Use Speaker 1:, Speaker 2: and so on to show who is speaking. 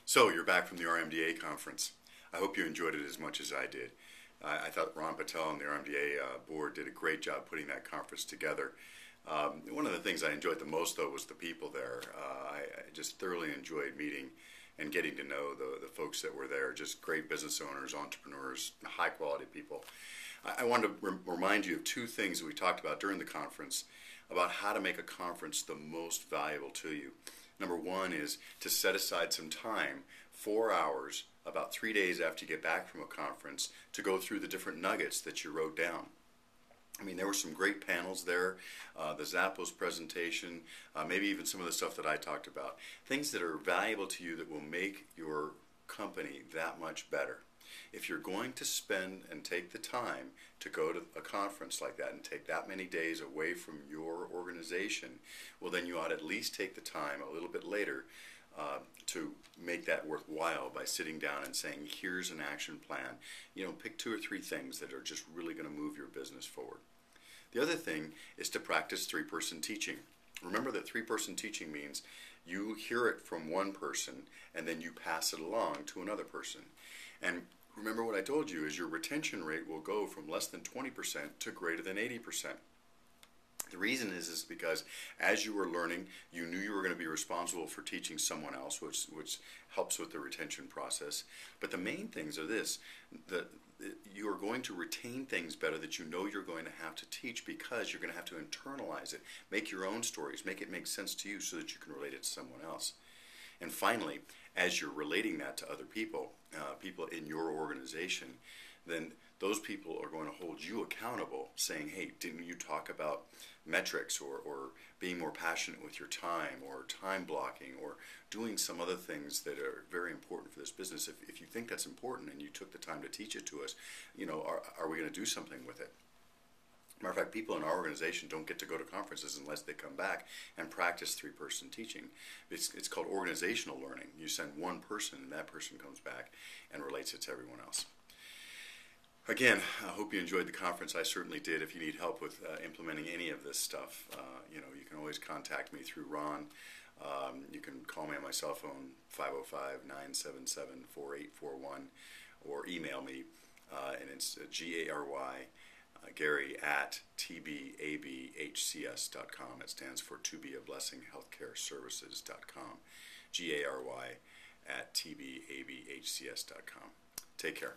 Speaker 1: So you're back from the RMDA conference. I hope you enjoyed it as much as I did. I thought Ron Patel and the RMDA board did a great job putting that conference together. One of the things I enjoyed the most, though, was the people there. I just thoroughly enjoyed meeting and getting to know the folks that were there, just great business owners, entrepreneurs, high-quality people. I wanted to remind you of two things that we talked about during the conference about how to make a conference the most valuable to you. Number one is to set aside some time, 4 hours, about 3 days after you get back from a conference, to go through the different nuggets that you wrote down. I mean, there were some great panels there, the Zappos presentation, maybe even some of the stuff that I talked about. Things that are valuable to you that will make your company that much better. If you're going to spend and take the time to go to a conference like that and take that many days away from your organization, well, then you ought to at least take the time a little bit later to make that worthwhile by sitting down and saying, here's an action plan. You know, pick 2 or 3 things that are just really going to move your business forward. The other thing is to practice 3-person teaching. Remember that 3-person teaching means you hear it from one person and then you pass it along to another person. And remember what I told you is your retention rate will go from less than 20% to greater than 80%. The reason is because as you were learning, you knew you were going to be responsible for teaching someone else, which helps with the retention process. But the main things are this, that you are going to retain things better that you know you're going to have to teach because you're going to have to internalize it, make your own stories, make it make sense to you so that you can relate it to someone else. And finally, as you're relating that to other people, people in your organization, then those people are going to hold you accountable, saying, hey, didn't you talk about metrics or being more passionate with your time or time blocking or doing some other things that are very important for this business? If you think that's important and you took the time to teach it to us, you know, are we going to do something with it? Matter of fact, people in our organization don't get to go to conferences unless they come back and practice 3-person teaching. It's called organizational learning. You send one person and that person comes back and relates it to everyone else. Again, I hope you enjoyed the conference. I certainly did. If you need help with implementing any of this stuff, you know, you can always contact me through Ron. You can call me on my cell phone, 505-977-4841, or email me, and it's Gary at tbabhcs.com. It stands for To Be a Blessing Healthcare Services.com. Gary at tbabhcs.com. Take care.